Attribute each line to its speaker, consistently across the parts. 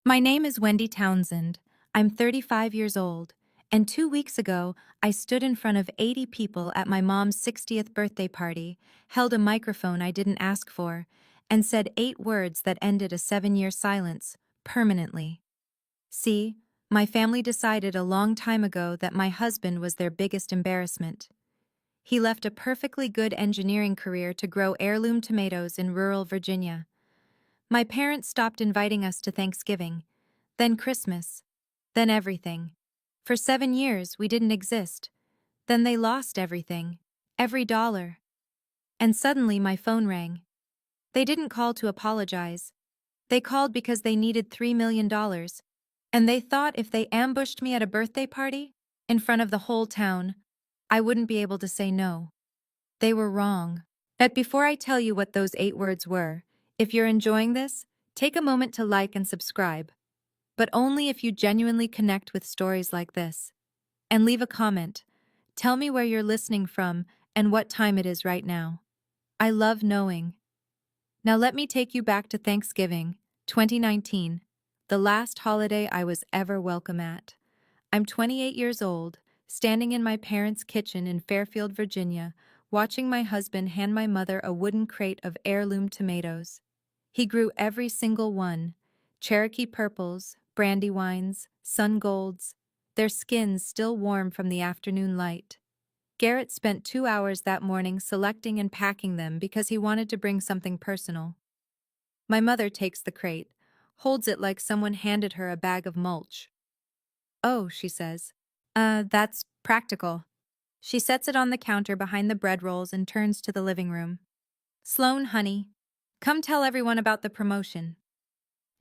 Speaker 1: My name is Wendy Townsend. I'm 35 years old, and 2 weeks ago, I stood in front of 80 people at my mom's 60th birthday party, held a microphone I didn't ask for, and said 8 words that ended a 7-year silence, permanently. See, my family decided a long time ago that my husband was their biggest embarrassment. He left a perfectly good engineering career to grow heirloom tomatoes in rural Virginia. My parents stopped inviting us to Thanksgiving, then Christmas, then everything. For 7 years, we didn't exist. Then they lost everything, every dollar. And suddenly my phone rang. They didn't call to apologize. They called because they needed $3 million. And they thought if they ambushed me at a birthday party, in front of the whole town, I wouldn't be able to say no. They were wrong. But before I tell you what those 8 words were, if you're enjoying this, take a moment to like and subscribe. But only if you genuinely connect with stories like this. And leave a comment. Tell me where you're listening from and what time it is right now. I love knowing. Now let me take you back to Thanksgiving, 2019, the last holiday I was ever welcome at. I'm 28 years old, standing in my parents' kitchen in Fairfield, Virginia, watching my husband hand my mother a wooden crate of heirloom tomatoes. He grew every single one: Cherokee purples, brandywines, sun golds, their skins still warm from the afternoon light. Garrett spent 2 hours that morning selecting and packing them because he wanted to bring something personal. My mother takes the crate, holds it like someone handed her a bag of mulch. "Oh," she says. That's practical." She sets it on the counter behind the bread rolls and turns to the living room. "Sloan, honey, come tell everyone about the promotion."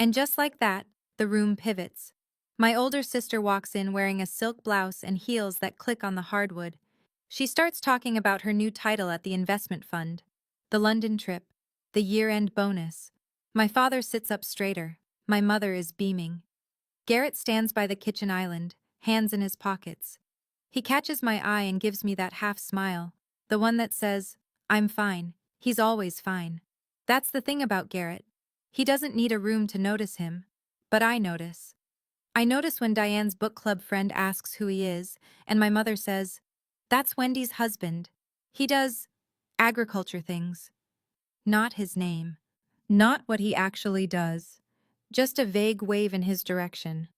Speaker 1: And just like that, the room pivots. My older sister walks in wearing a silk blouse and heels that click on the hardwood. She starts talking about her new title at the investment fund, the London trip, the year-end bonus. My father sits up straighter. My mother is beaming. Garrett stands by the kitchen island, hands in his pockets. He catches my eye and gives me that half smile, the one that says, "I'm fine, he's always fine." That's the thing about Garrett. He doesn't need a room to notice him. But I notice. I notice when Diane's book club friend asks who he is, and my mother says, "That's Wendy's husband. He does agriculture things." Not his name. Not what he actually does. Just a vague wave in his direction.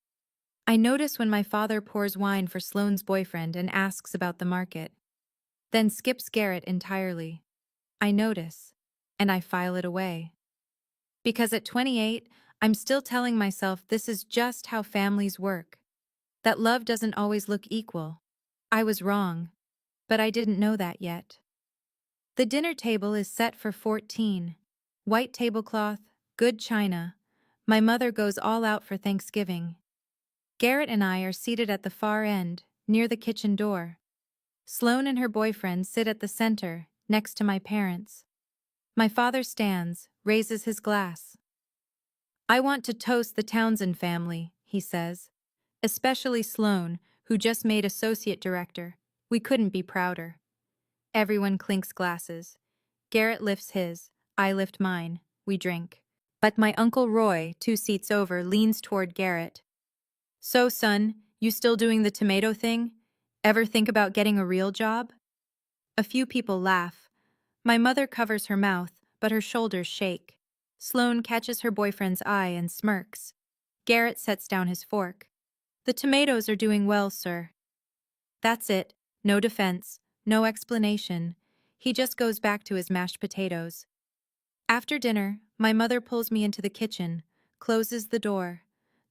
Speaker 1: I notice when my father pours wine for Sloane's boyfriend and asks about the market. Then skips Garrett entirely. I notice. And I file it away. Because at 28, I'm still telling myself this is just how families work. That love doesn't always look equal. I was wrong. But I didn't know that yet. The dinner table is set for 14. White tablecloth, good china. My mother goes all out for Thanksgiving. Garrett and I are seated at the far end, near the kitchen door. Sloane and her boyfriend sit at the center, next to my parents. My father stands, raises his glass. "I want to toast the Townsend family," he says. "Especially Sloane, who just made associate director. We couldn't be prouder." Everyone clinks glasses. Garrett lifts his, I lift mine, we drink. But my Uncle Roy, 2 seats over, leans toward Garrett. "So, son, you still doing the tomato thing? Ever think about getting a real job?" A few people laugh. My mother covers her mouth, but her shoulders shake. Sloane catches her boyfriend's eye and smirks. Garrett sets down his fork. "The tomatoes are doing well, sir." That's it. No defense, no explanation. He just goes back to his mashed potatoes. After dinner, my mother pulls me into the kitchen, closes the door.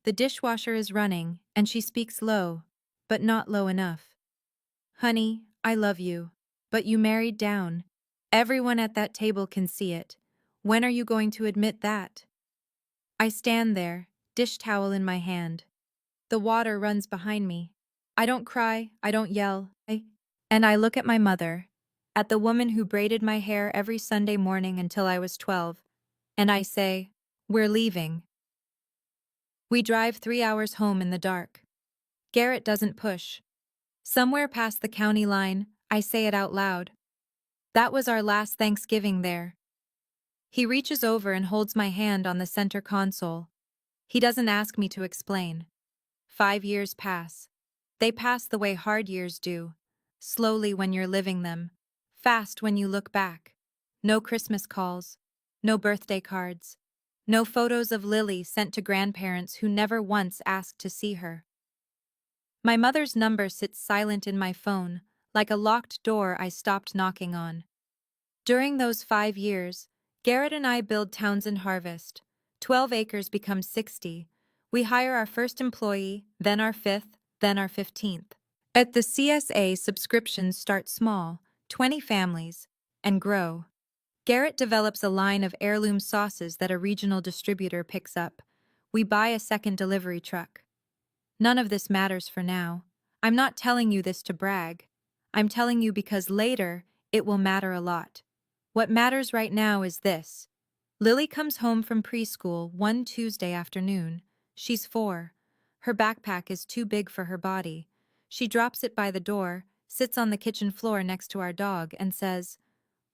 Speaker 1: The dishwasher is running, and she speaks low, but not low enough. "Honey, I love you. But you married down. Everyone at that table can see it. When are you going to admit that?" I stand there, dish towel in my hand. The water runs behind me. I don't cry, I don't yell, and I look at my mother, at the woman who braided my hair every Sunday morning until I was 12, and I say, "We're leaving." We drive 3 hours home in the dark. Garrett doesn't push. Somewhere past the county line, I say it out loud. "That was our last Thanksgiving there." He reaches over and holds my hand on the center console. He doesn't ask me to explain. 5 years pass. They pass the way hard years do. Slowly when you're living them. Fast when you look back. No Christmas calls. No birthday cards. No photos of Lily sent to grandparents who never once asked to see her. My mother's number sits silent in my phone, like a locked door I stopped knocking on. During those 5 years, Garrett and I build Townsend Harvest. 12 acres become 60. We hire our first employee, then our fifth, then our 15th. At the CSA, subscriptions start small, 20 families, and grow. Garrett develops a line of heirloom sauces that a regional distributor picks up. We buy a second delivery truck. None of this matters for now. I'm not telling you this to brag. I'm telling you because later, it will matter a lot. What matters right now is this. Lily comes home from preschool one Tuesday afternoon. She's 4. Her backpack is too big for her body. She drops it by the door, sits on the kitchen floor next to our dog, and says,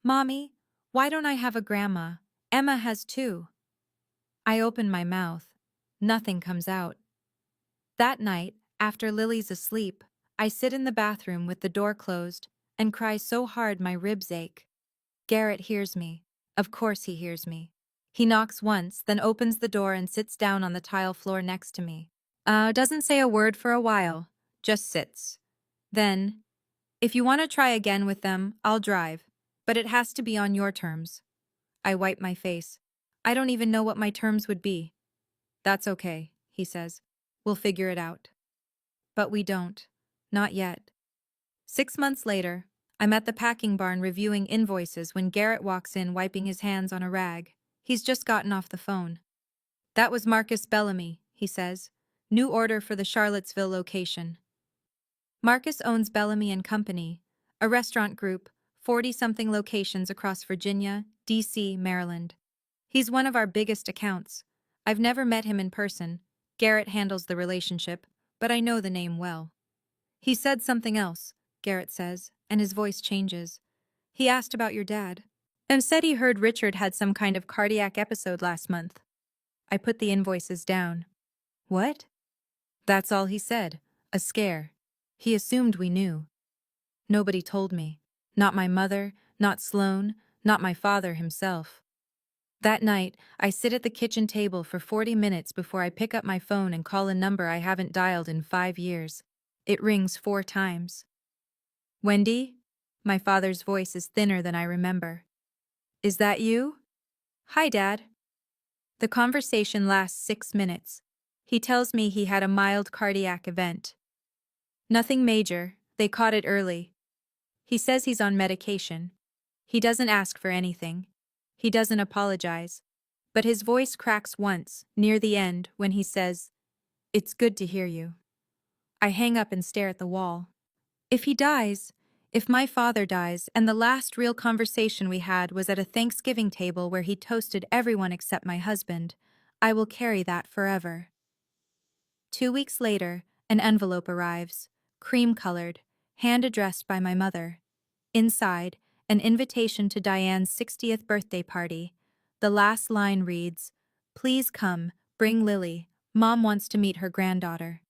Speaker 1: "Mommy, why don't I have a grandma? Emma has 2." I open my mouth. Nothing comes out. That night, after Lily's asleep, I sit in the bathroom with the door closed and cry so hard my ribs ache. Garrett hears me. Of course he hears me. He knocks once, then opens the door and sits down on the tile floor next to me. Doesn't say a word for a while, just sits. Then, "If you want to try again with them, I'll drive, but it has to be on your terms." I wipe my face. I don't even know what my terms would be. "That's okay," he says. "We'll figure it out." But we don't. Not yet. 6 months later, I'm at the packing barn reviewing invoices when Garrett walks in wiping his hands on a rag. He's just gotten off the phone. "That was Marcus Bellamy," he says. "New order for the Charlottesville location." Marcus owns Bellamy and Company, a restaurant group, 40-something locations across Virginia, D.C., Maryland. He's one of our biggest accounts. I've never met him in person. Garrett handles the relationship, but I know the name well. "He said something else," Garrett says, and his voice changes. "He asked about your dad, and said he heard Richard had some kind of cardiac episode last month." I put the invoices down. "What?" "That's all he said. A scare. He assumed we knew." Nobody told me. Not my mother, not Sloane, not my father himself. That night, I sit at the kitchen table for 40 minutes before I pick up my phone and call a number I haven't dialed in 5 years. It rings 4 times. "Wendy?" My father's voice is thinner than I remember. "Is that you?" "Hi, Dad." The conversation lasts 6 minutes. He tells me he had a mild cardiac event. Nothing major, they caught it early. He says he's on medication. He doesn't ask for anything. He doesn't apologize. But his voice cracks once, near the end, when he says, "It's good to hear you." I hang up and stare at the wall. If he dies, if my father dies, and the last real conversation we had was at a Thanksgiving table where he toasted everyone except my husband, I will carry that forever. 2 weeks later, an envelope arrives, cream-colored, hand-addressed by my mother. Inside, an invitation to Diane's 60th birthday party. The last line reads, "Please come, bring Lily. Mom wants to meet her granddaughter."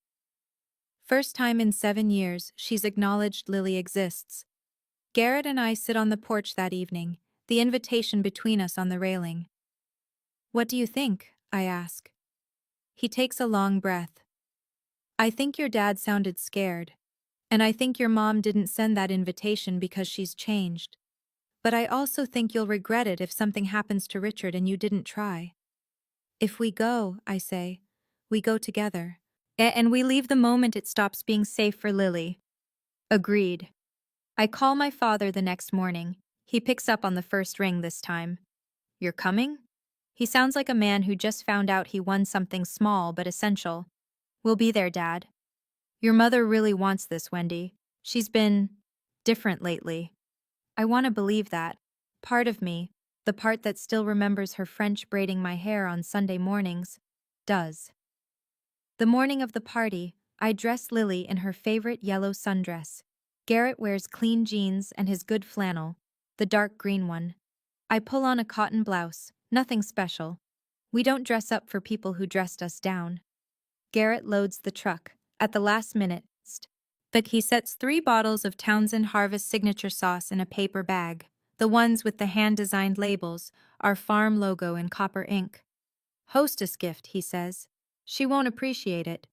Speaker 1: First time in 7 years she's acknowledged Lily exists. Garrett and I sit on the porch that evening, the invitation between us on the railing. "What do you think?" I ask. He takes a long breath. "I think your dad sounded scared. And I think your mom didn't send that invitation because she's changed. But I also think you'll regret it if something happens to Richard and you didn't try." "If we go," I say, "we go together. And we leave the moment it stops being safe for Lily." Agreed. I call my father the next morning. He picks up on the first ring this time. "You're coming?" He sounds like a man who just found out he won something small but essential. "We'll be there, Dad." "Your mother really wants this, Wendy. She's been different lately." I want to believe that. Part of me, the part that still remembers her French braiding my hair on Sunday mornings, does. The morning of the party, I dress Lily in her favorite yellow sundress. Garrett wears clean jeans and his good flannel, the dark green one. I pull on a cotton blouse, nothing special. We don't dress up for people who dressed us down. Garrett loads the truck, at the last minute, but he sets 3 bottles of Townsend Harvest signature sauce in a paper bag, the ones with the hand-designed labels, our farm logo in copper ink. Hostess gift, he says. She won't appreciate it.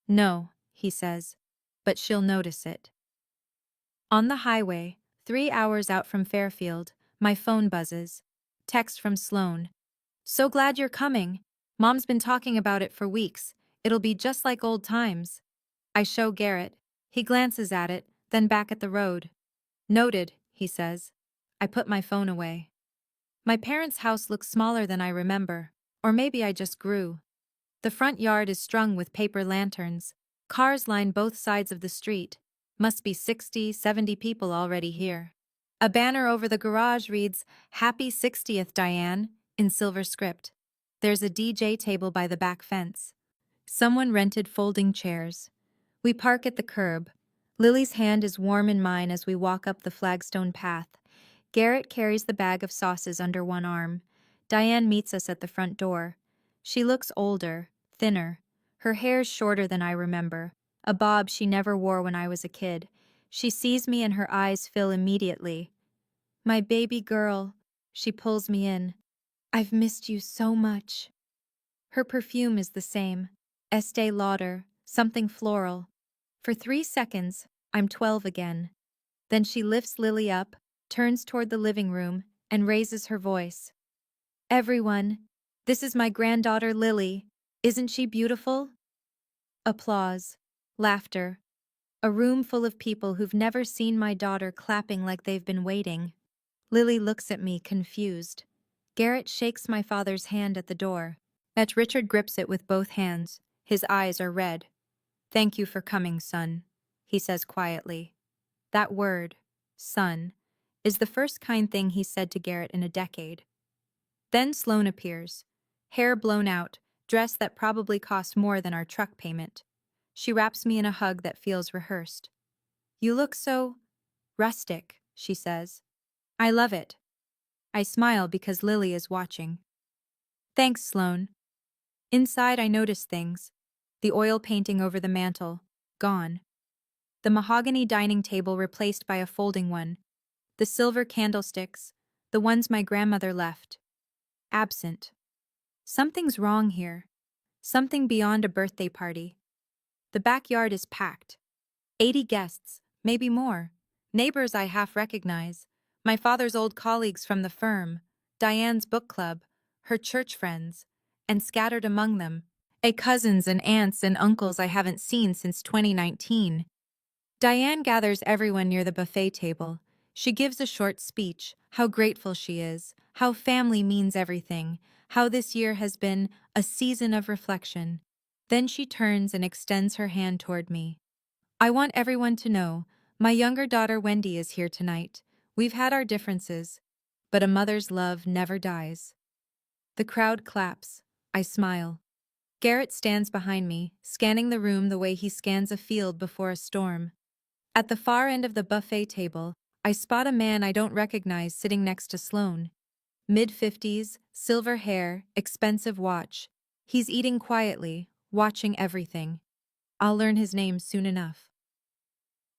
Speaker 1: No, he says, but she'll notice it. On the highway, 3 hours out from Fairfield, my phone buzzes. Text from Sloan. So glad you're coming. Mom's been talking about it for weeks. It'll be just like old times. I show Garrett. He glances at it, then back at the road. Noted, he says. I put my phone away. My parents' house looks smaller than I remember, or maybe I just grew. The front yard is strung with paper lanterns. Cars line both sides of the street. Must be 60, 70 people already here. A banner over the garage reads, "Happy 60th, Diane," in silver script. There's a DJ table by the back fence. Someone rented folding chairs. We park at the curb. Lily's hand is warm in mine as we walk up the flagstone path. Garrett carries the bag of sauces under one arm. Diane meets us at the front door. She looks older, thinner. Her hair's shorter than I remember, a bob she never wore when I was a kid. She sees me and her eyes fill immediately. My baby girl. She pulls me in. I've missed you so much. Her perfume is the same. Estee Lauder, something floral. For 3 seconds, I'm 12 again. Then she lifts Lily up, turns toward the living room, and raises her voice. Everyone, this is my granddaughter Lily. Isn't she beautiful? Applause. Laughter. A room full of people who've never seen my daughter clapping like they've been waiting. Lily looks at me, confused. Garrett shakes my father's hand at the door. Richard grips it with both hands. His eyes are red. Thank you for coming, son, he says quietly. That word, son, is the first kind thing he's said to Garrett in a decade. Then Sloan appears, hair blown out, dress that probably cost more than our truck payment. She wraps me in a hug that feels rehearsed. You look so rustic, she says. I love it. I smile because Lily is watching. Thanks, Sloan. Inside I notice things. The oil painting over the mantel, gone. The mahogany dining table replaced by a folding one. The silver candlesticks, the ones my grandmother left, absent. Something's wrong here. Something beyond a birthday party. The backyard is packed. 80 guests, maybe more. Neighbors I half recognize. My father's old colleagues from the firm, Diane's book club, her church friends, and scattered among them, cousins and aunts and uncles I haven't seen since 2019. Diane gathers everyone near the buffet table. She gives a short speech, how grateful she is, how family means everything, how this year has been a season of reflection. Then she turns and extends her hand toward me. I want everyone to know, my younger daughter Wendy is here tonight. We've had our differences, but a mother's love never dies. The crowd claps. I smile. Garrett stands behind me, scanning the room the way he scans a field before a storm. At the far end of the buffet table, I spot a man I don't recognize sitting next to Sloan. Mid-50s, silver hair, expensive watch. He's eating quietly, watching everything. I'll learn his name soon enough.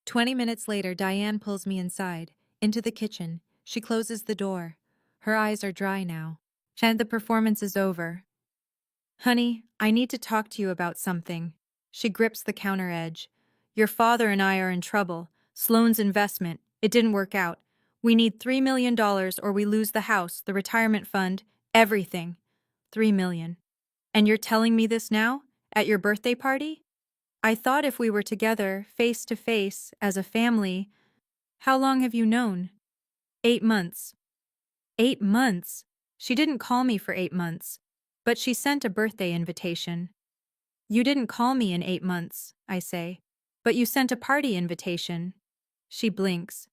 Speaker 1: 20 minutes later, Diane pulls me inside, into the kitchen. She closes the door. Her eyes are dry now. And the performance is over. Honey, I need to talk to you about something. She grips the counter edge. Your father and I are in trouble. Sloan's investment. It didn't work out. We need $3 million or we lose the house, the retirement fund, everything. $3 million. And you're telling me this now? At your birthday party? I thought if we were together, face to face, as a family. How long have you known? 8 months. 8 months? She didn't call me for 8 months. But she sent a birthday invitation. You didn't call me in 8 months, I say. But you sent a party invitation. She blinks.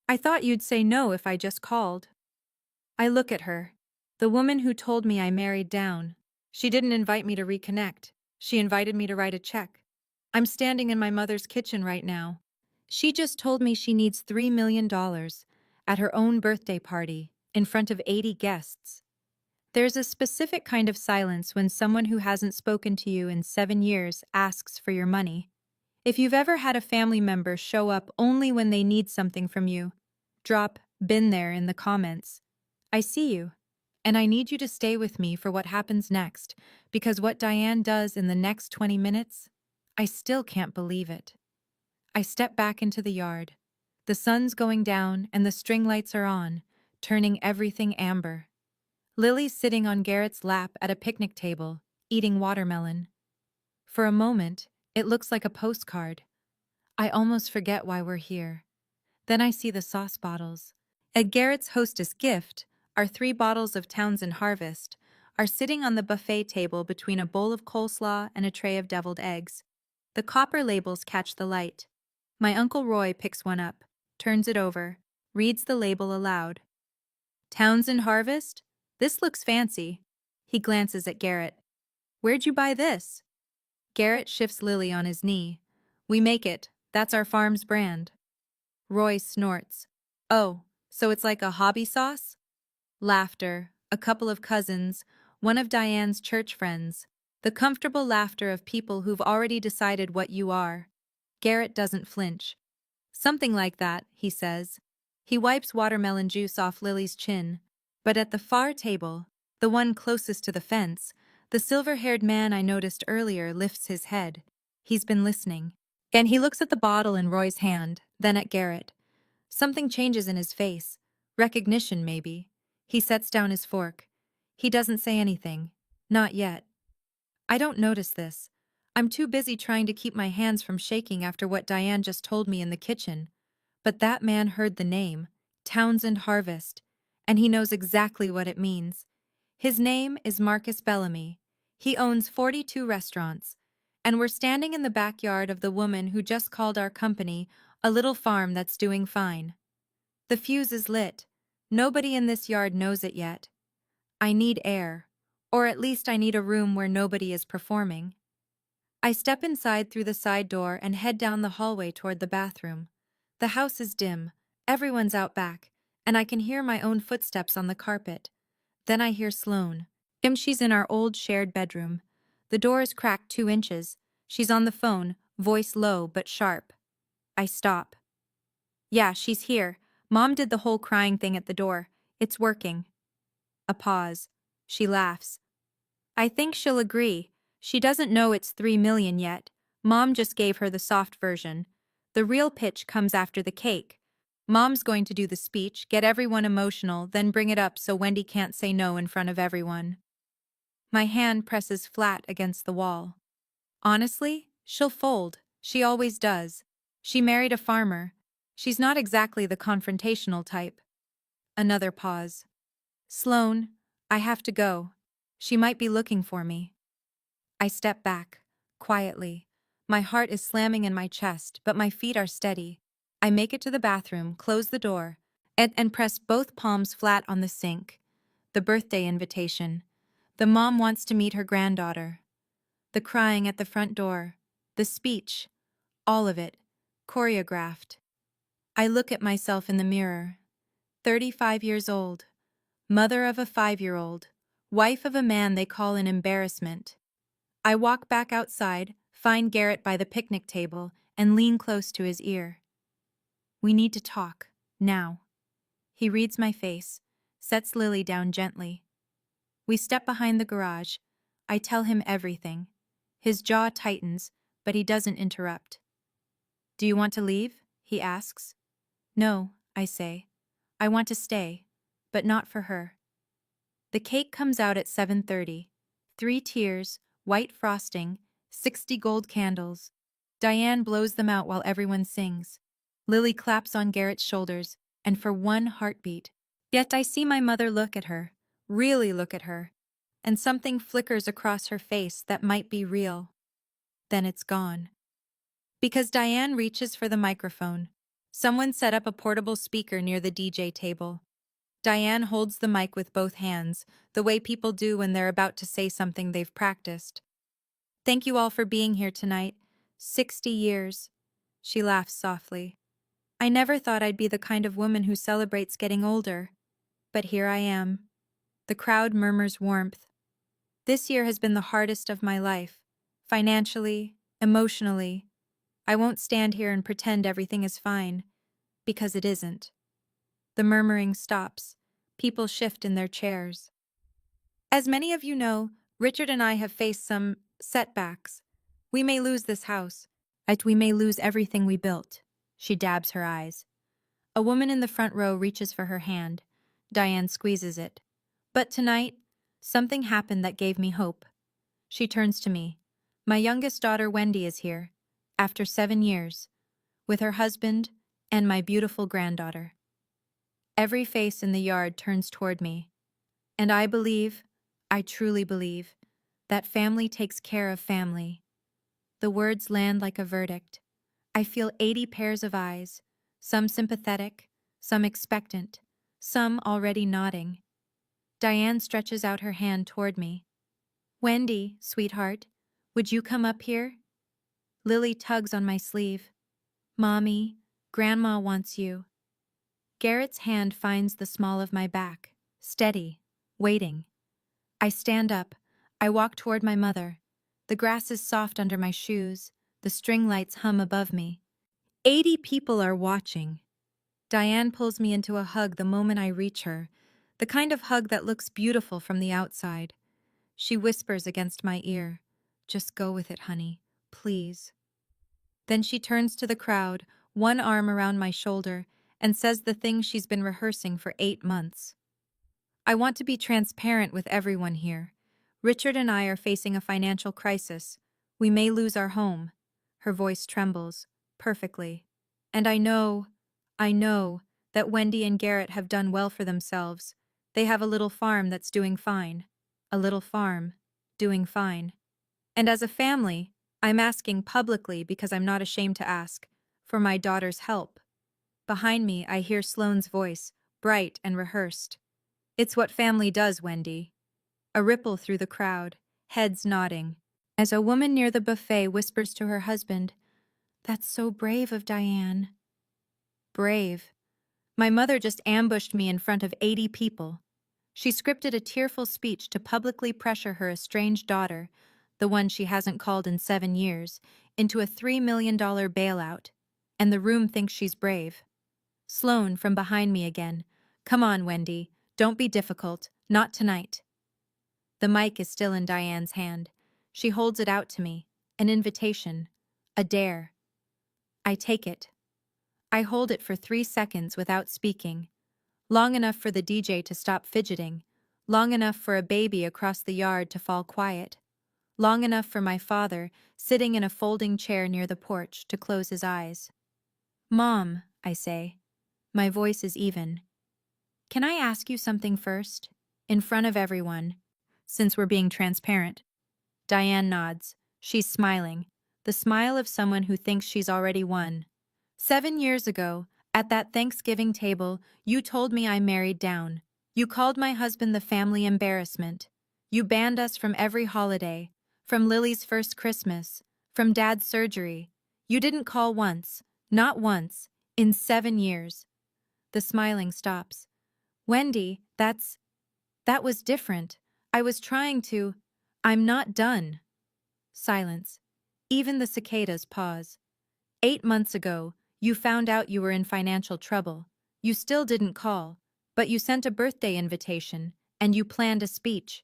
Speaker 1: I thought you'd say no if I just called. I look at her. The woman who told me I married down. She didn't invite me to reconnect. She invited me to write a check. I'm standing in my mother's kitchen right now. She just told me she needs $3 million at her own birthday party, in front of 80 guests. There's a specific kind of silence when someone who hasn't spoken to you in 7 years asks for your money. If you've ever had a family member show up only when they need something from you, drop "been there" in the comments. I see you. And I need you to stay with me for what happens next, because what Diane does in the next 20 minutes, I still can't believe it. I step back into the yard. The sun's going down and the string lights are on, turning everything amber. Lily's sitting on Garrett's lap at a picnic table, eating watermelon. For a moment, it looks like a postcard. I almost forget why we're here. Then I see the sauce bottles. At Garrett's hostess gift, our 3 bottles of Townsend Harvest are sitting on the buffet table between a bowl of coleslaw and a tray of deviled eggs. The copper labels catch the light. My Uncle Roy picks one up, turns it over, reads the label aloud. Townsend Harvest? This looks fancy. He glances at Garrett. Where'd you buy this? Garrett shifts Lily on his knee. We make it. That's our farm's brand. Roy snorts. Oh, so it's like a hobby sauce? Laughter, a couple of cousins, one of Diane's church friends. The comfortable laughter of people who've already decided what you are. Garrett doesn't flinch. Something like that, he says. He wipes watermelon juice off Lily's chin. But at the far table, the one closest to the fence, the silver-haired man I noticed earlier lifts his head. He's been listening. And he looks at the bottle in Roy's hand, then at Garrett. Something changes in his face. Recognition, maybe. He sets down his fork. He doesn't say anything. Not yet. I don't notice this. I'm too busy trying to keep my hands from shaking after what Diane just told me in the kitchen. But that man heard the name, Townsend Harvest, and he knows exactly what it means. His name is Marcus Bellamy. He owns 42 restaurants, and we're standing in the backyard of the woman who just called our company a little farm that's doing fine. The fuse is lit. Nobody in this yard knows it yet. I need air, or at least I need a room where nobody is performing. I step inside through the side door and head down the hallway toward the bathroom. The house is dim, everyone's out back, and I can hear my own footsteps on the carpet. Then I hear Sloane. She's in our old shared bedroom. The door is cracked 2 inches. She's on the phone, voice low but sharp. I stop. Yeah, she's here. Mom did the whole crying thing at the door. It's working. A pause. She laughs. I think she'll agree. She doesn't know it's 3 million yet. Mom just gave her the soft version. The real pitch comes after the cake. Mom's going to do the speech, get everyone emotional, then bring it up so Wendy can't say no in front of everyone. My hand presses flat against the wall. Honestly, she'll fold. She always does. She married a farmer. She's not exactly the confrontational type. Another pause. Sloane, I have to go. She might be looking for me. I step back, quietly. My heart is slamming in my chest, but my feet are steady. I make it to the bathroom, close the door, and press both palms flat on the sink. The birthday invitation. The mom wants to meet her granddaughter. The crying at the front door. The speech. All of it. Choreographed. I look at myself in the mirror. 35 years old. Mother of a 5-year-old. Wife of a man they call an embarrassment. I walk back outside, find Garrett by the picnic table, and lean close to his ear. We need to talk. Now. He reads my face, sets Lily down gently. We step behind the garage. I tell him everything. His jaw tightens, but he doesn't interrupt. Do you want to leave? He asks. No, I say. I want to stay, but not for her. The cake comes out at 7:30. 3 tiers, white frosting, 60 gold candles. Diane blows them out while everyone sings. Lily claps on Garrett's shoulders, and for one heartbeat. Yet I see my mother look at her, really look at her, and something flickers across her face that might be real. Then it's gone. Because Diane reaches for the microphone. Someone set up a portable speaker near the DJ table. Diane holds the mic with both hands, the way people do when they're about to say something they've practiced. Thank you all for being here tonight. 60 years. She laughs softly. I never thought I'd be the kind of woman who celebrates getting older. But here I am. The crowd murmurs warmth. This year has been the hardest of my life. Financially, emotionally. I won't stand here and pretend everything is fine, because it isn't. The murmuring stops. People shift in their chairs. As many of you know, Richard and I have faced some setbacks. We may lose this house. We may lose everything we built. She dabs her eyes. A woman in the front row reaches for her hand. Diane squeezes it. But tonight, something happened that gave me hope. She turns to me. My youngest daughter Wendy is here, after 7 years, with her husband and my beautiful granddaughter. Every face in the yard turns toward me. And I truly believe, that family takes care of family. The words land like a verdict. I feel 80 pairs of eyes, some sympathetic, some expectant, some already nodding. Diane stretches out her hand toward me. Wendy, sweetheart, would you come up here? Lily tugs on my sleeve. Mommy, Grandma wants you. Garrett's hand finds the small of my back, steady, waiting. I stand up. I walk toward my mother. The grass is soft under my shoes. The string lights hum above me. 80 people are watching. Diane pulls me into a hug the moment I reach her, the kind of hug that looks beautiful from the outside. She whispers against my ear, "Just go with it, honey, please." Then she turns to the crowd, one arm around my shoulder, and says the thing she's been rehearsing for 8 months. I want to be transparent with everyone here. Richard and I are facing a financial crisis. We may lose our home. Her voice trembles, perfectly. And I know that Wendy and Garrett have done well for themselves. They have a little farm that's doing fine. A little farm, doing fine. And as a family, I'm asking publicly because I'm not ashamed to ask, for my daughter's help. Behind me, I hear Sloane's voice, bright and rehearsed. It's what family does, Wendy. A ripple through the crowd, heads nodding, as a woman near the buffet whispers to her husband, "That's so brave of Diane." Brave. My mother just ambushed me in front of 80 people. She scripted a tearful speech to publicly pressure her estranged daughter, the one she hasn't called in 7 years, into a $3 million bailout. And the room thinks she's brave. Sloane, from behind me again. "Come on, Wendy. Don't be difficult. Not tonight." The mic is still in Diane's hand. She holds it out to me. An invitation. A dare. I take it. I hold it for 3 seconds without speaking. Long enough for the DJ to stop fidgeting. Long enough for a baby across the yard to fall quiet. Long enough for my father, sitting in a folding chair near the porch, to close his eyes. "Mom," I say. My voice is even. "Can I ask you something first? In front of everyone, since we're being transparent." Diane nods. She's smiling. The smile of someone who thinks she's already won. 7 years ago, at that Thanksgiving table, you told me I married down. You called my husband the family embarrassment. You banned us from every holiday, from Lily's first Christmas, from Dad's surgery. You didn't call once, not once, in 7 years. The smiling stops. Wendy, that was different. I was trying to. I'm not done. Silence. Even the cicadas pause. 8 months ago, you found out you were in financial trouble. You still didn't call, but you sent a birthday invitation, and you planned a speech.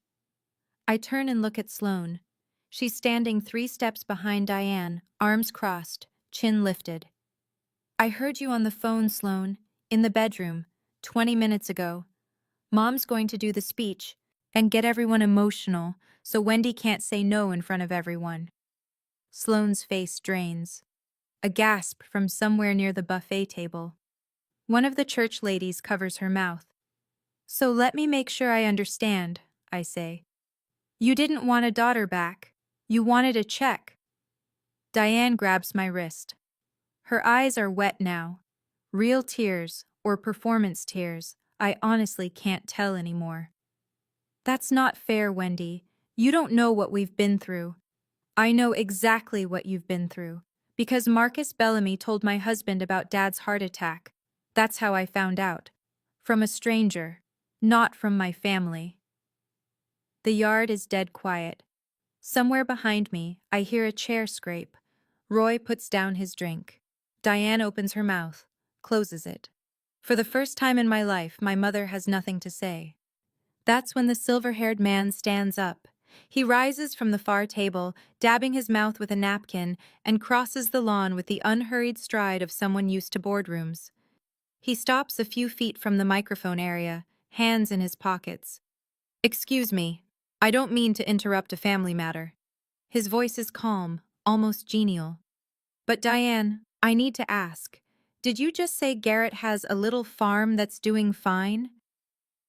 Speaker 1: I turn and look at Sloane. She's standing 3 steps behind Diane, arms crossed, chin lifted. "I heard you on the phone, Sloane, in the bedroom, 20 minutes ago. Mom's going to do the speech and get everyone emotional so Wendy can't say no in front of everyone." Sloane's face drains. A gasp from somewhere near the buffet table. One of the church ladies covers her mouth. "So let me make sure I understand," I say. "You didn't want a daughter back. You wanted a check." Diane grabs my wrist. Her eyes are wet now. Real tears, or performance tears, I honestly can't tell anymore. "That's not fair, Wendy. You don't know what we've been through." "I know exactly what you've been through, because Marcus Bellamy told my husband about Dad's heart attack. That's how I found out. From a stranger, not from my family." The yard is dead quiet. Somewhere behind me, I hear a chair scrape. Roy puts down his drink. Diane opens her mouth, closes it. For the first time in my life, my mother has nothing to say. That's when the silver-haired man stands up. He rises from the far table, dabbing his mouth with a napkin, and crosses the lawn with the unhurried stride of someone used to boardrooms. He stops a few feet from the microphone area, hands in his pockets. "Excuse me, I don't mean to interrupt a family matter." His voice is calm, almost genial. "But Diane, I need to ask, did you just say Garrett has a little farm that's doing fine?"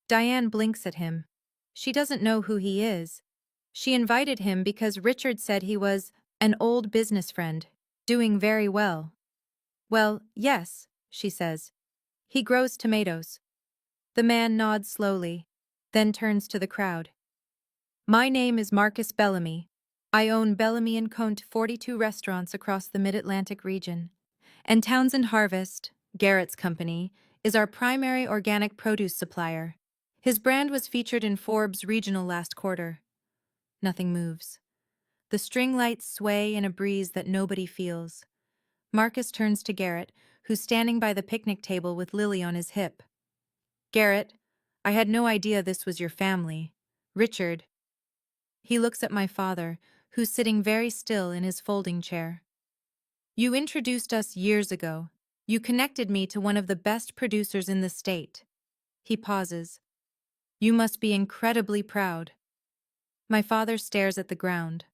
Speaker 1: Diane blinks at him. She doesn't know who he is. She invited him because Richard said he was an old business friend, doing very well. "Well, yes," she says. "He grows tomatoes." The man nods slowly, then turns to the crowd. "My name is Marcus Bellamy. I own Bellamy & Conte 42 restaurants across the Mid-Atlantic region. And Townsend Harvest, Garrett's company, is our primary organic produce supplier. His brand was featured in Forbes Regional last quarter." Nothing moves. The string lights sway in a breeze that nobody feels. Marcus turns to Garrett, who's standing by the picnic table with Lily on his hip. "Garrett, I had no idea this was your family. Richard." He looks at my father, who's sitting very still in his folding chair. "You introduced us years ago. You connected me to one of the best producers in the state." He pauses. "You must be incredibly proud." My father stares at the ground.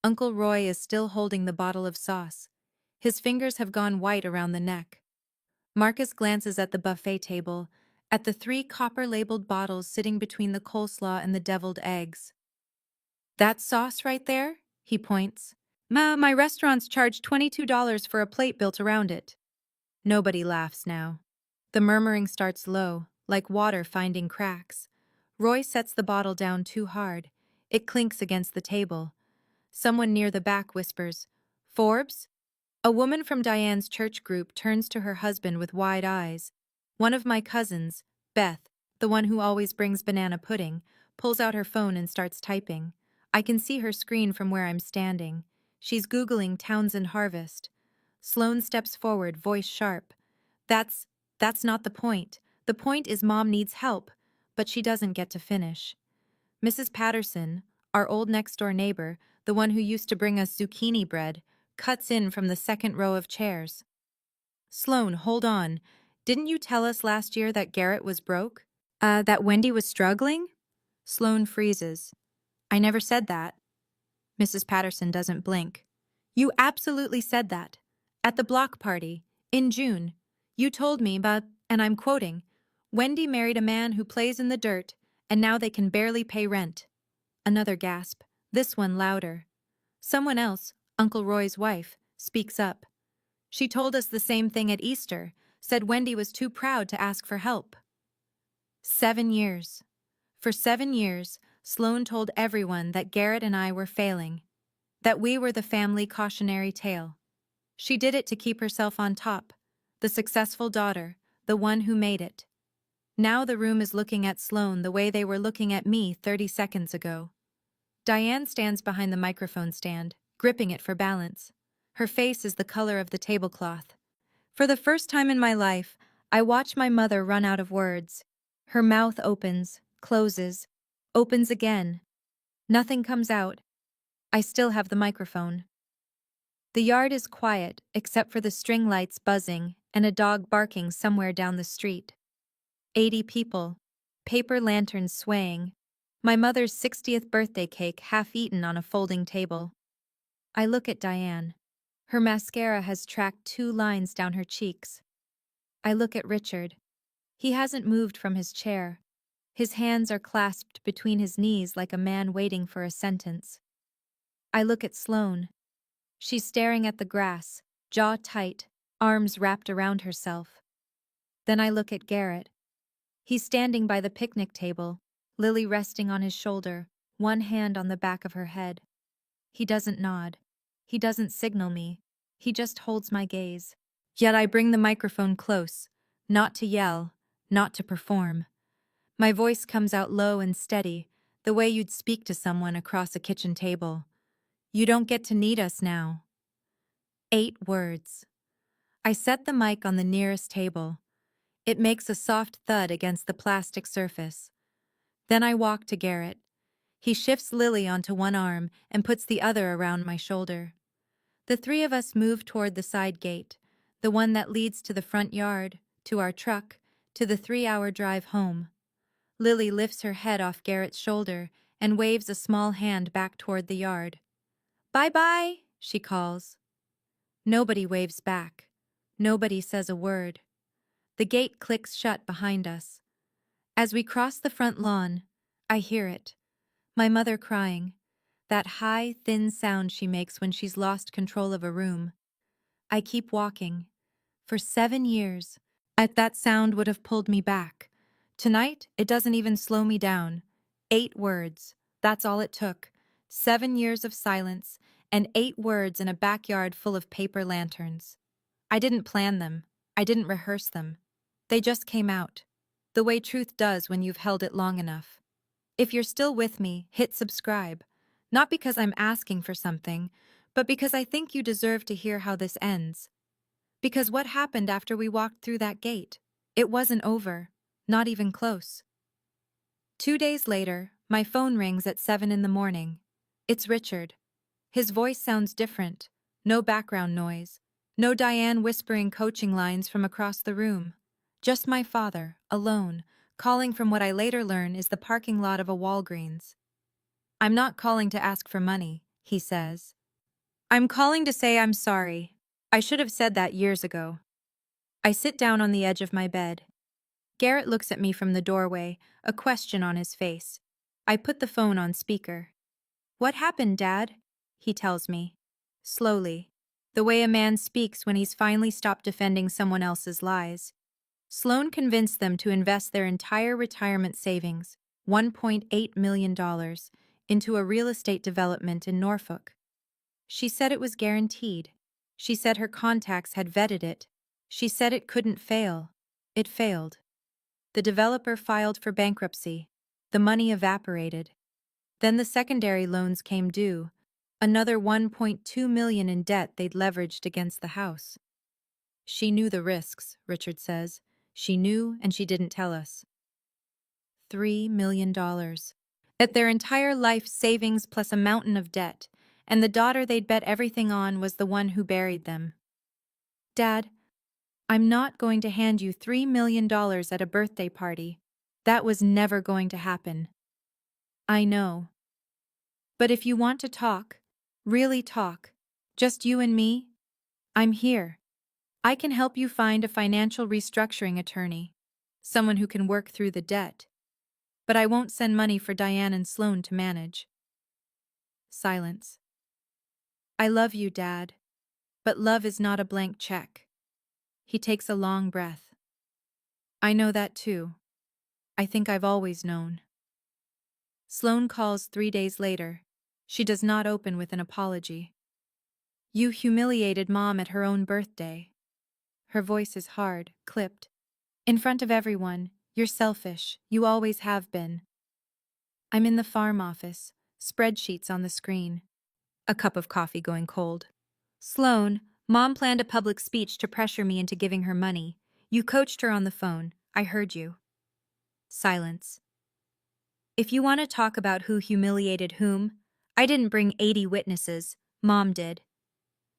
Speaker 1: Uncle Roy is still holding the bottle of sauce. His fingers have gone white around the neck. Marcus glances at the buffet table, at the 3 copper-labeled bottles sitting between the coleslaw and the deviled eggs. "That sauce right there?" he points. My restaurants charge $22 for a plate built around it." Nobody laughs now. The murmuring starts low, like water finding cracks. Roy sets the bottle down too hard. It clinks against the table. Someone near the back whispers, "Forbes?" A woman from Diane's church group turns to her husband with wide eyes. One of my cousins, Beth, the one who always brings banana pudding, pulls out her phone and starts typing. I can see her screen from where I'm standing. She's Googling Townsend Harvest. Sloane steps forward, voice sharp. That's not the point. The point is Mom needs help, but she doesn't get to finish. Mrs. Patterson, our old next-door neighbor, the one who used to bring us zucchini bread, cuts in from the second row of chairs. "Sloane, hold on. Didn't you tell us last year that Garrett was broke? That Wendy was struggling?" Sloane freezes. "I never said that." Mrs. Patterson doesn't blink. "You absolutely said that. At the block party, in June. You told me, and I'm quoting, Wendy married a man who plays in the dirt, and now they can barely pay rent." Another gasp, this one louder. Someone else, Uncle Roy's wife, speaks up. "She told us the same thing at Easter, said Wendy was too proud to ask for help." 7 years. For 7 years, Sloane told everyone that Garrett and I were failing, that we were the family cautionary tale. She did it to keep herself on top, the successful daughter, the one who made it. Now the room is looking at Sloane the way they were looking at me 30 seconds ago. Diane stands behind the microphone stand, gripping it for balance. Her face is the color of the tablecloth. For the first time in my life, I watch my mother run out of words. Her mouth opens, closes, opens again. Nothing comes out. I still have the microphone. The yard is quiet, except for the string lights buzzing and a dog barking somewhere down the street. 80 people. Paper lanterns swaying. My mother's 60th birthday cake half-eaten on a folding table. I look at Diane. Her mascara has tracked 2 lines down her cheeks. I look at Richard. He hasn't moved from his chair. His hands are clasped between his knees like a man waiting for a sentence. I look at Sloane. She's staring at the grass, jaw tight, arms wrapped around herself. Then I look at Garrett. He's standing by the picnic table, Lily resting on his shoulder, one hand on the back of her head. He doesn't nod. He doesn't signal me. He just holds my gaze. Yet I bring the microphone close, not to yell, not to perform. My voice comes out low and steady, The way you'd speak to someone across a kitchen table. You don't get to need us now. 8 words. I set the mic on the nearest table. It makes a soft thud against the plastic surface. Then I walk to Garrett. He shifts Lily onto one arm and puts the other around my shoulder. The three of us move toward the side gate, the one that leads to the front yard, to our truck, to the 3-hour drive home. Lily lifts her head off Garrett's shoulder and waves a small hand back toward the yard. "Bye-bye," she calls. Nobody waves back. Nobody says a word. The gate clicks shut behind us. As we cross the front lawn, I hear it. My mother crying. That high, thin sound she makes when she's lost control of a room. I keep walking. For 7 years, that sound would have pulled me back. Tonight, it doesn't even slow me down. 8 words. That's all it took. 7 years of silence, and 8 words in a backyard full of paper lanterns. I didn't plan them. I didn't rehearse them. They just came out. The way truth does when you've held it long enough. If you're still with me, hit subscribe. Not because I'm asking for something, but because I think you deserve to hear how this ends. Because what happened after we walked through that gate? It wasn't over. Not even close. 2 days later, my phone rings at 7 in the morning. It's Richard. His voice sounds different. No background noise. No Diane whispering coaching lines from across the room. Just my father, alone, calling from what I later learn is the parking lot of a Walgreens. "I'm not calling to ask for money," he says. "I'm calling to say I'm sorry. I should have said that years ago." I sit down on the edge of my bed. Garrett looks at me from the doorway, a question on his face. I put the phone on speaker. "What happened, Dad?" he tells me. Slowly. The way a man speaks when he's finally stopped defending someone else's lies. Sloan convinced them to invest their entire retirement savings, $1.8 million, into a real estate development in Norfolk. She said it was guaranteed. She said her contacts had vetted it. She said it couldn't fail. It failed. The developer filed for bankruptcy. The money evaporated. Then the secondary loans came due, another $1.2 million in debt they'd leveraged against the house. She knew the risks, Richard says. She knew, and she didn't tell us. $3 million. At their entire life savings plus a mountain of debt, and the daughter they'd bet everything on was the one who buried them. "Dad, I'm not going to hand you $3 million at a birthday party. That was never going to happen." "I know. But if you want to talk, really talk, just you and me, I'm here. I can help you find a financial restructuring attorney, someone who can work through the debt. But I won't send money for Diane and Sloan to manage." Silence. "I love you, Dad, but love is not a blank check." He takes a long breath. "I know that too. I think I've always known." Sloan calls 3 days later. She does not open with an apology. "You humiliated Mom at her own birthday." Her voice is hard, clipped. "In front of everyone, you're selfish. You always have been." I'm in the farm office, spreadsheets on the screen. A cup of coffee going cold. "Sloan, Mom planned a public speech to pressure me into giving her money. You coached her on the phone. I heard you." Silence. "If you want to talk about who humiliated whom, I didn't bring 80 witnesses. Mom did."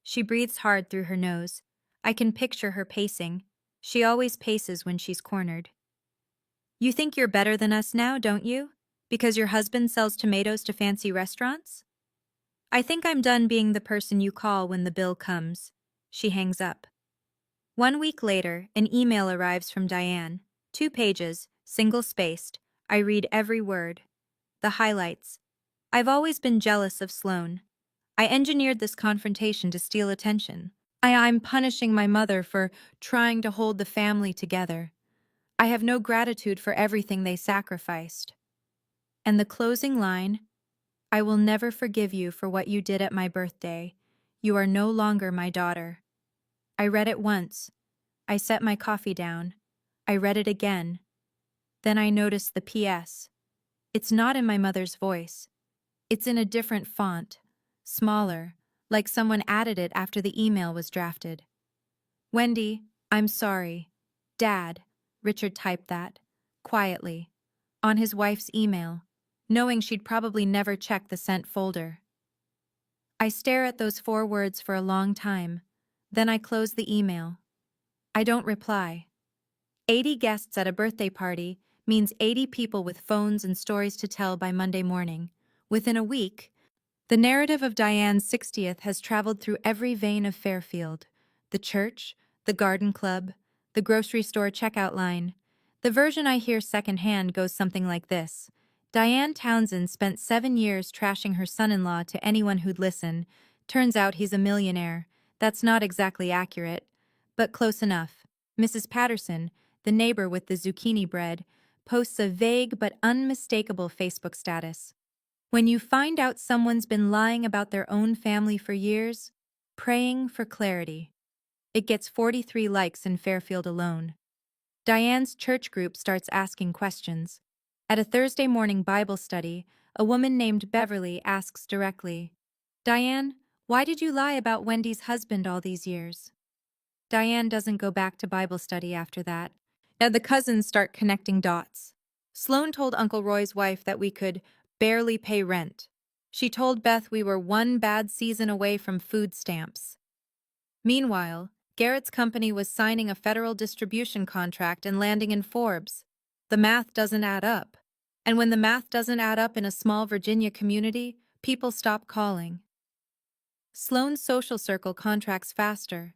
Speaker 1: She breathes hard through her nose. I can picture her pacing. She always paces when she's cornered. "You think you're better than us now, don't you? Because your husband sells tomatoes to fancy restaurants?" "I think I'm done being the person you call when the bill comes." She hangs up. 1 week later, an email arrives from Diane. 2 pages, single-spaced. I read every word. The highlights. "I've always been jealous of Sloan. I engineered this confrontation to steal attention. I'm punishing my mother for trying to hold the family together. I have no gratitude for everything they sacrificed." And the closing line, "I will never forgive you for what you did at my birthday. You are no longer my daughter." I read it once. I set my coffee down. I read it again. Then I noticed the PS. It's not in my mother's voice. It's in a different font, smaller, like someone added it after the email was drafted. Wendy, I'm sorry. Dad, Richard typed that, quietly, on his wife's email, knowing she'd probably never check the sent folder. I stare at those 4 words for a long time. Then I close the email. I don't reply. 80 guests at a birthday party means 80 people with phones and stories to tell by Monday morning. Within a week, the narrative of Diane's 60th has traveled through every vein of Fairfield: the church, the garden club, the grocery store checkout line. The version I hear secondhand goes something like this: Diane Townsend spent 7 years trashing her son-in-law to anyone who'd listen. Turns out he's a millionaire. That's not exactly accurate, but close enough. Mrs. Patterson, the neighbor with the zucchini bread, posts a vague but unmistakable Facebook status. When you find out someone's been lying about their own family for years, praying for clarity. It gets 43 likes in Fairfield alone. Diane's church group starts asking questions. At a Thursday morning Bible study, a woman named Beverly asks directly, Diane, why did you lie about Wendy's husband all these years? Diane doesn't go back to Bible study after that. Now the cousins start connecting dots. Sloan told Uncle Roy's wife that we could barely pay rent. She told Beth we were one bad season away from food stamps. Meanwhile, Garrett's company was signing a federal distribution contract and landing in Forbes. The math doesn't add up. And when the math doesn't add up in a small Virginia community, people stop calling. Sloan's social circle contracts faster.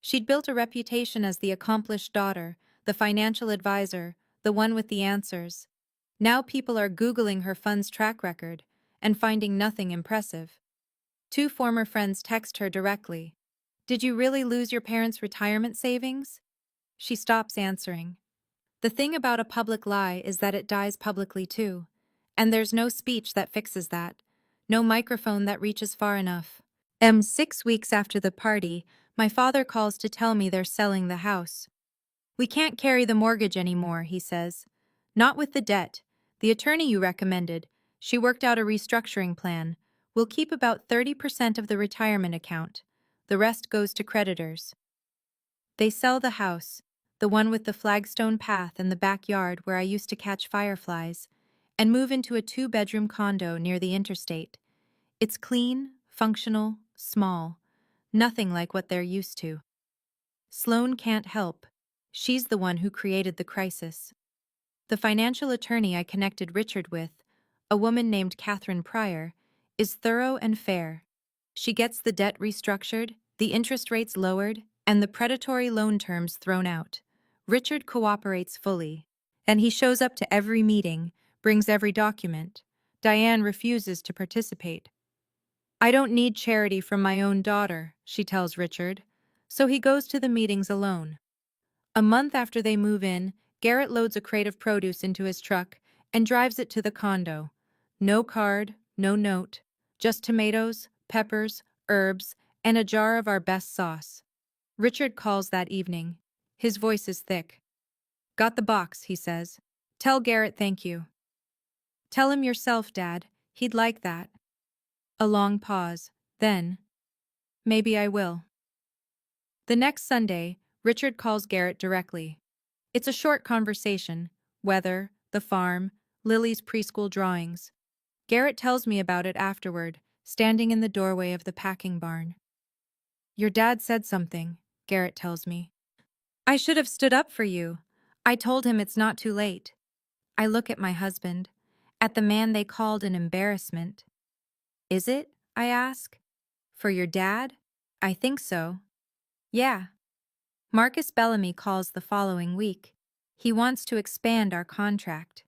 Speaker 1: She'd built a reputation as the accomplished daughter, the financial advisor, the one with the answers. Now people are Googling her fund's track record and finding nothing impressive. 2 former friends text her directly. Did you really lose your parents' retirement savings? She stops answering. The thing about a public lie is that it dies publicly too. And there's no speech that fixes that. No microphone that reaches far enough. 6 weeks after the party, my father calls to tell me they're selling the house. We can't carry the mortgage anymore, he says. Not with the debt. The attorney you recommended, she worked out a restructuring plan. We'll keep about 30% of the retirement account. The rest goes to creditors. They sell the house, the one with the flagstone path and the backyard where I used to catch fireflies, and move into a 2-bedroom condo near the interstate. It's clean, functional, small. Nothing like what they're used to. Sloan can't help. She's the one who created the crisis. The financial attorney I connected Richard with, a woman named Catherine Pryor, is thorough and fair. She gets the debt restructured, the interest rates lowered, and the predatory loan terms thrown out. Richard cooperates fully, and he shows up to every meeting, brings every document. Diane refuses to participate. I don't need charity from my own daughter, she tells Richard, so he goes to the meetings alone. A month after they move in, Garrett loads a crate of produce into his truck and drives it to the condo. No card, no note, just tomatoes, peppers, herbs, and a jar of our best sauce. Richard calls that evening. His voice is thick. Got the box, he says. Tell Garrett thank you. Tell him yourself, Dad. He'd like that. A long pause. Then, maybe I will. The next Sunday, Richard calls Garrett directly. It's a short conversation: weather, the farm, Lily's preschool drawings. Garrett tells me about it afterward, standing in the doorway of the packing barn. Your dad said something, Garrett tells me. I should have stood up for you. I told him it's not too late. I look at my husband, at the man they called an embarrassment. Is it? I ask. For your dad? I think so. Yeah. Marcus Bellamy calls the following week. He wants to expand our contract.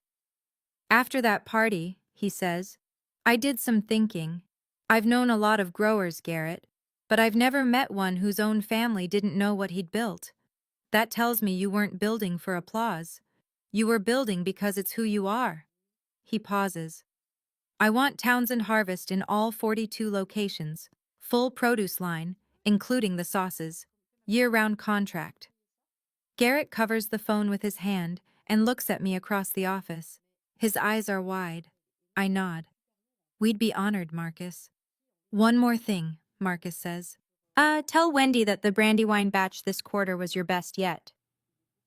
Speaker 1: After that party, he says, I did some thinking. I've known a lot of growers, Garrett, but I've never met one whose own family didn't know what he'd built. That tells me you weren't building for applause. You were building because it's who you are. He pauses. I want Townsend Harvest in all 42 locations, full produce line, including the sauces, year-round contract. Garrett covers the phone with his hand and looks at me across the office. His eyes are wide. I nod. We'd be honored, Marcus. One more thing, Marcus says. Tell Wendy that the Brandywine batch this quarter was your best yet.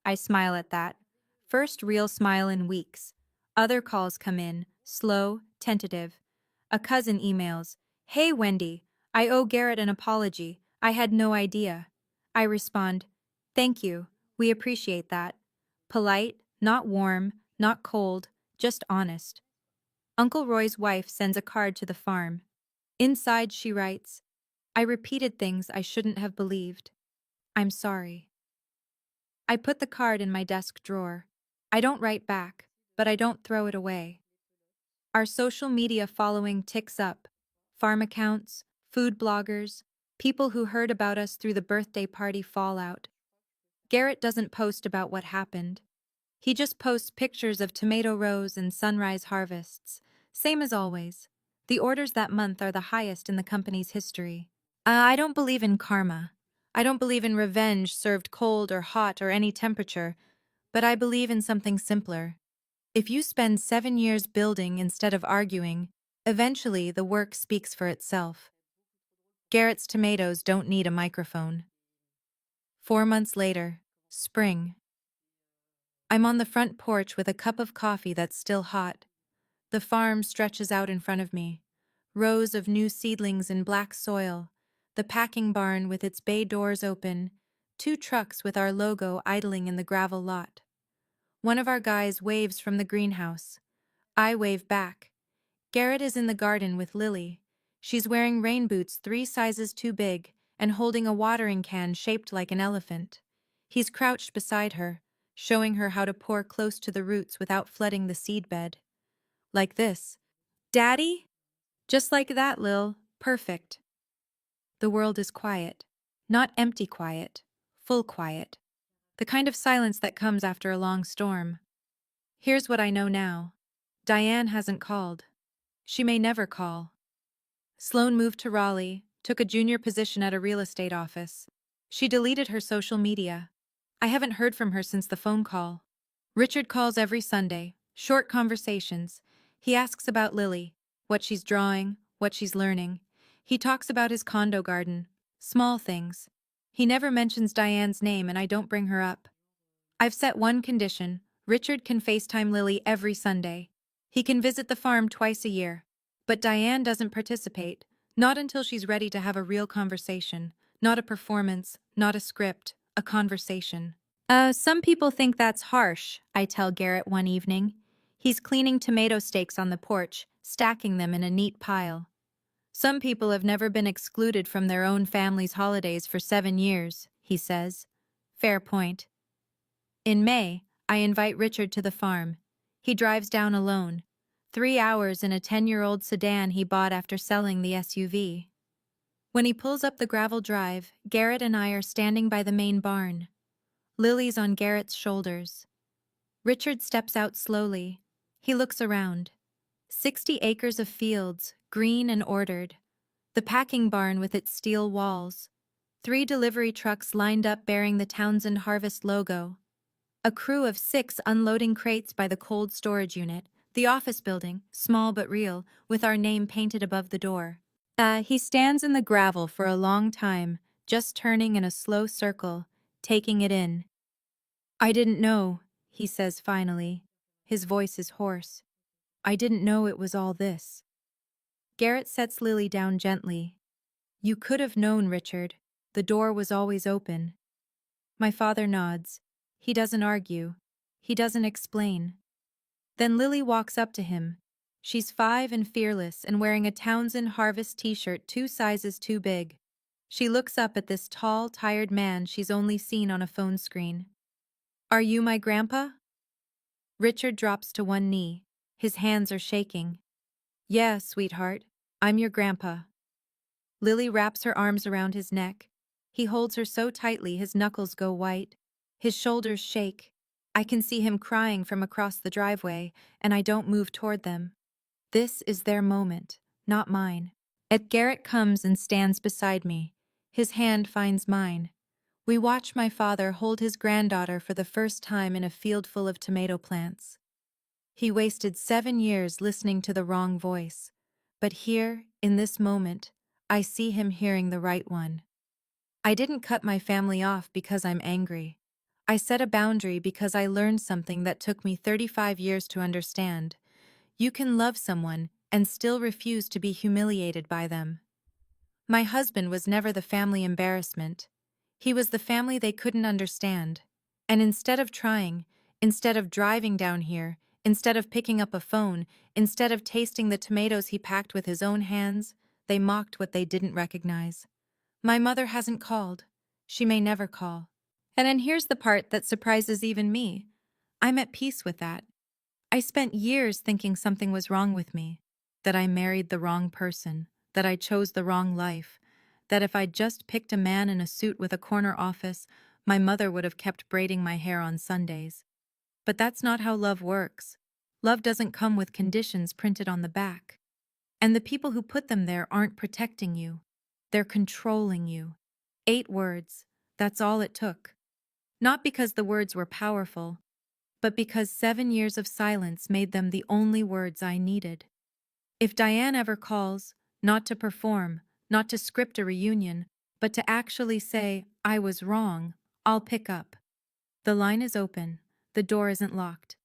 Speaker 1: I smile at that. First real smile in weeks. Other calls come in, slow, tentative. A cousin emails, "Hey Wendy, I owe Garrett an apology. I had no idea." I respond, "Thank you. We appreciate that." Polite, not warm, not cold, just honest. Uncle Roy's wife sends a card to the farm. Inside she writes, "I repeated things I shouldn't have believed. I'm sorry." I put the card in my desk drawer. I don't write back, but I don't throw it away. Our social media following ticks up. Farm accounts, food bloggers, people who heard about us through the birthday party fallout. Garrett doesn't post about what happened. He just posts pictures of tomato rows and sunrise harvests. Same as always. The orders that month are the highest in the company's history. I don't believe in karma. I don't believe in revenge served cold or hot or any temperature, but I believe in something simpler. If you spend 7 years building instead of arguing, eventually the work speaks for itself. Garrett's tomatoes don't need a microphone. 4 months later, spring. I'm on the front porch with a cup of coffee that's still hot. The farm stretches out in front of me. Rows of new seedlings in black soil, the packing barn with its bay doors open, 2 trucks with our logo idling in the gravel lot. One of our guys waves from the greenhouse. I wave back. Garrett is in the garden with Lily. She's wearing rain boots 3 sizes too big and holding a watering can shaped like an elephant. He's crouched beside her, showing her how to pour close to the roots without flooding the seedbed. Like this. "Daddy?" "Just like that, Lil. Perfect." The world is quiet. Not empty quiet. Full quiet. The kind of silence that comes after a long storm. Here's what I know now. Diane hasn't called. She may never call. Sloane moved to Raleigh, took a junior position at a real estate office. She deleted her social media. I haven't heard from her since the phone call. Richard calls every Sunday, short conversations. He asks about Lily, what she's drawing, what she's learning. He talks about his condo garden, small things. He never mentions Diane's name and I don't bring her up. I've set one condition. Richard can FaceTime Lily every Sunday. He can visit the farm twice a year. But Diane doesn't participate, not until she's ready to have a real conversation. Not a performance, not a script, a conversation. Some people think that's harsh, I tell Garrett one evening. He's cleaning tomato steaks on the porch, stacking them in a neat pile. Some people have never been excluded from their own family's holidays for 7 years, he says. Fair point. In May, I invite Richard to the farm. He drives down alone. 3 hours in a 10-year-old sedan he bought after selling the SUV. When he pulls up the gravel drive, Garrett and I are standing by the main barn. Lily's on Garrett's shoulders. Richard steps out slowly. He looks around. 60 acres of fields, green and ordered. The packing barn with its steel walls. 3 delivery trucks lined up bearing the Townsend Harvest logo. A crew of 6 unloading crates by the cold storage unit. The office building, small but real, with our name painted above the door. He stands in the gravel for a long time, just turning in a slow circle, taking it in. "I didn't know," he says finally. His voice is hoarse. "I didn't know it was all this." Garrett sets Lily down gently. "You could have known, Richard. The door was always open." My father nods. He doesn't argue. He doesn't explain. Then Lily walks up to him. She's 5 and fearless and wearing a Townsend Harvest t-shirt 2 sizes too big. She looks up at this tall, tired man she's only seen on a phone screen. "Are you my grandpa?" Richard drops to one knee. His hands are shaking. "Yeah, sweetheart. I'm your grandpa." Lily wraps her arms around his neck. He holds her so tightly his knuckles go white. His shoulders shake. I can see him crying from across the driveway, and I don't move toward them. This is their moment, not mine. Garrett comes and stands beside me. His hand finds mine. We watch my father hold his granddaughter for the first time in a field full of tomato plants. He wasted 7 years listening to the wrong voice. But here, in this moment, I see him hearing the right one. I didn't cut my family off because I'm angry. I set a boundary because I learned something that took me 35 years to understand. You can love someone and still refuse to be humiliated by them. My husband was never the family embarrassment. He was the family they couldn't understand. And instead of trying, instead of driving down here, instead of picking up a phone, instead of tasting the tomatoes he packed with his own hands, they mocked what they didn't recognize. My mother hasn't called. She may never call. And then here's the part that surprises even me. I'm at peace with that. I spent years thinking something was wrong with me, that I married the wrong person, that I chose the wrong life, that if I'd just picked a man in a suit with a corner office, my mother would have kept braiding my hair on Sundays. But that's not how love works. Love doesn't come with conditions printed on the back. And the people who put them there aren't protecting you. They're controlling you. 8 words, that's all it took. Not because the words were powerful, but because 7 years of silence made them the only words I needed. If Diane ever calls, not to perform, not to script a reunion, but to actually say, I was wrong, I'll pick up. The line is open, the door isn't locked.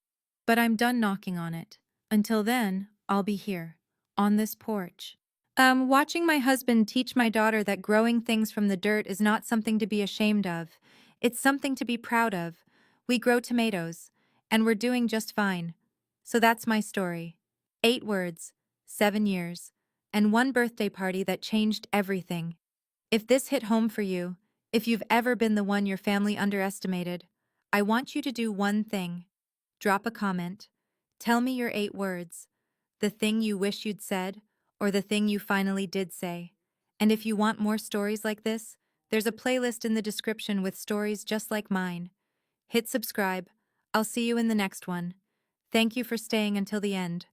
Speaker 1: But I'm done knocking on it. Until then, I'll be here, on this porch. Watching my husband teach my daughter that growing things from the dirt is not something to be ashamed of. It's something to be proud of. We grow tomatoes, and we're doing just fine. So that's my story. 8 words, 7 years, and one birthday party that changed everything. If this hit home for you, if you've ever been the one your family underestimated, I want you to do one thing. Drop a comment. Tell me your 8 words. The thing you wish you'd said, or the thing you finally did say. And if you want more stories like this, there's a playlist in the description with stories just like mine. Hit subscribe. I'll see you in the next one. Thank you for staying until the end.